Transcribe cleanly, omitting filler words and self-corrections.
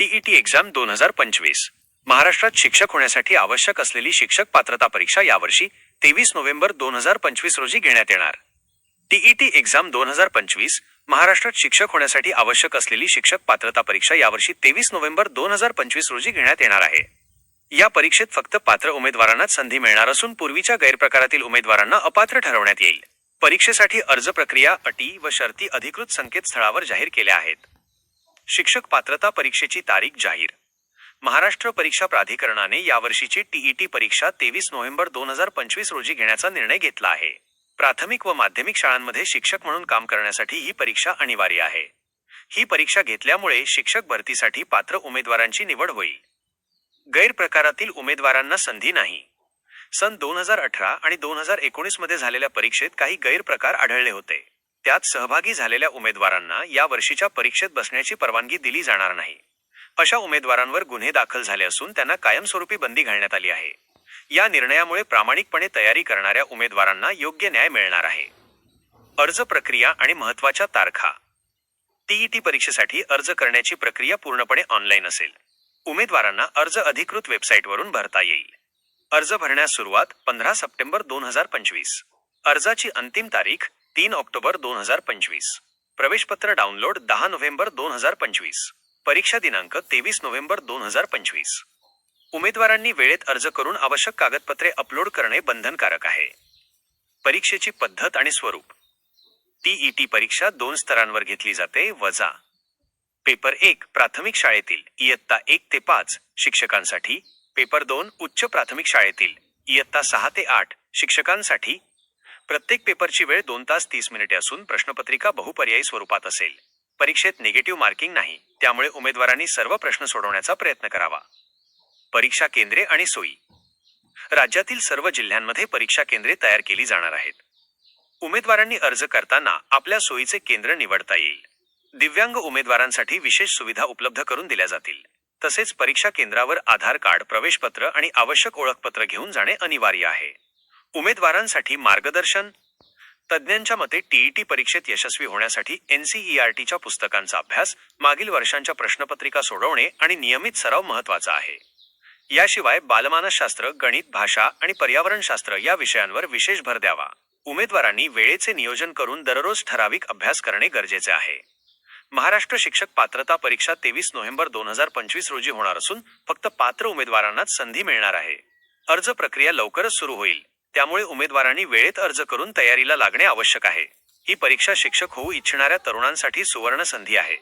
TET exam 2025 महाराष्ट्रात शिक्षक होण्यासाठी आवश्यक असलेली शिक्षक पात्रता परीक्षा यावर्षी 23 नोव्हेंबर 2025 रोजी घेण्यात येणार. टीईटी एक्झाम 2025 महाराष्ट्रात शिक्षक होण्यासाठी आवश्यक असलेली शिक्षक पात्रता परीक्षा यावर्षी 23 नोव्हेंबर 2025 रोजी घेण्यात येणार आहे. या परीक्षेत फक्त पात्र उमेदवारांनाच संधी मिळणार असून पूर्वीच्या गैरप्रकारातील उमेदवारांना अपात्र ठरवण्यात येईल. परीक्षेसाठी अर्ज प्रक्रिया, अटी व शर्ती अधिकृत संकेतस्थळावर जाहीर केल्या आहेत. शिक्षक पात्रता परीक्षेची तारीख जाहीर. महाराष्ट्र परीक्षा प्राधिकरणाने यावर्षीची टीईटी परीक्षा 23 नोव्हेंबर 2025 रोजी घेण्याचा निर्णय घेतला आहे. प्राथमिक व माध्यमिक शाळांमध्ये शिक्षक म्हणून काम करण्यासाठी ही परीक्षा अनिवार्य आहे. ही परीक्षा घेतल्यामुळे शिक्षक भरतीसाठी पात्र उमेदवारांची निवड होईल. गैरप्रकारातील उमेदवारांना संधी नाही. सन 2018 आणि 2019 मध्ये झालेल्या परीक्षेत काही गैरप्रकार आढळले होते. त्यात सहभागी झालेल्या उमेदवारांना या वर्षीच्या परीक्षेत बसण्याची परवानगी दिली जाणार नाही. अशा उमेदवारांवर गुन्हे दाखल झाले असून त्यांना कायमस्वरूपी बंदी घालण्यात आली आहे. या निर्णयामुळे प्रामाणिकपणे तयारी करणाऱ्या उमेदवारांना योग्य न्याय मिळणार आहे. अर्ज प्रक्रिया आणि महत्त्वाच्या तारखा. टीईटी परीक्षेसाठी अर्ज करण्याची प्रक्रिया पूर्णपणे ऑनलाईन असेल. उमेदवारांना अर्ज अधिकृत वेबसाईटवरून भरता येईल. अर्ज भरण्यास सुरुवात 15 सप्टेंबर 2025. अर्जाची अंतिम तारीख 3 ऑक्टोबर 2025. प्रवेशपत्र download 10 November 2025. परीक्षा दिनांक 23 नोव्हेंबर 2025. उमेदवारांनी वेळेत अर्ज करून आवश्यक कागदपत्रे अपलोड करणे बंधनकारक आहे. परीक्षेची पद्धत आणि स्वरूप. टीईटी परीक्षा 2 स्तरांवर घेतली जाते. वजा पेपर 1 प्राथमिक शाळेतील इयत्ता 1 ते 5 शिक्षकांसाठी. पेपर 2 उच्च प्राथमिक शाळेतील इयत्ता 6 ते 8 शिक्षकांसाठी. प्रत्येक पेपरची वेळ 2 तास 30 मिनिटे असून प्रश्नपत्रिका बहुपर्यायी स्वरूपात असेल. परीक्षेत निगेटिव्ह मार्किंग नाही, त्यामुळे उमेदवारांनी सर्व प्रश्न सोडवण्याचा प्रयत्न करावा. परीक्षा केंद्रे आणि सोयी. राज्यातील सर्व जिल्ह्यांमध्ये परीक्षा केंद्रे तयार केली जाणार आहेत. उमेदवारांनी अर्ज करताना आपल्या सोयीचे केंद्र निवडता येईल. दिव्यांग उमेदवारांसाठी विशेष सुविधा उपलब्ध करून दिल्या जातील. तसेच परीक्षा केंद्रावर आधार कार्ड, प्रवेशपत्र आणि आवश्यक ओळखपत्र घेऊन जाणे अनिवार्य आहे. उमेदवारांसाठी मार्गदर्शन. तज्ज्ञांच्या मते टीईटी परीक्षेत यशस्वी होण्यासाठी एनसीईआरटीच्या पुस्तकांचा अभ्यास, मागील वर्षांच्या प्रश्नपत्रिका सोडवणे आणि नियमित सराव महत्त्वाचा आहे. याशिवाय बालमानसशास्त्र, गणित, भाषा आणि पर्यावरणशास्त्र या विषयांवर विशेष भर द्यावा. उमेदवारांनी वेळेचे नियोजन करून दररोज ठराविक अभ्यास करणे गरजेचे आहे. महाराष्ट्र शिक्षक पात्रता परीक्षा 23 नोव्हेंबर 2025 रोजी होणार असून फक्त पात्र उमेदवारांनाच संधी मिळणार आहे. अर्ज प्रक्रिया लवकरच सुरू होईल, त्यामुळे उमेदवारांनी वेळेत अर्ज करून तयारीला लागणे आवश्यक आहे. ही परीक्षा शिक्षक होऊ इच्छिणाऱ्या तरुणांसाठी सुवर्ण संधी आहे.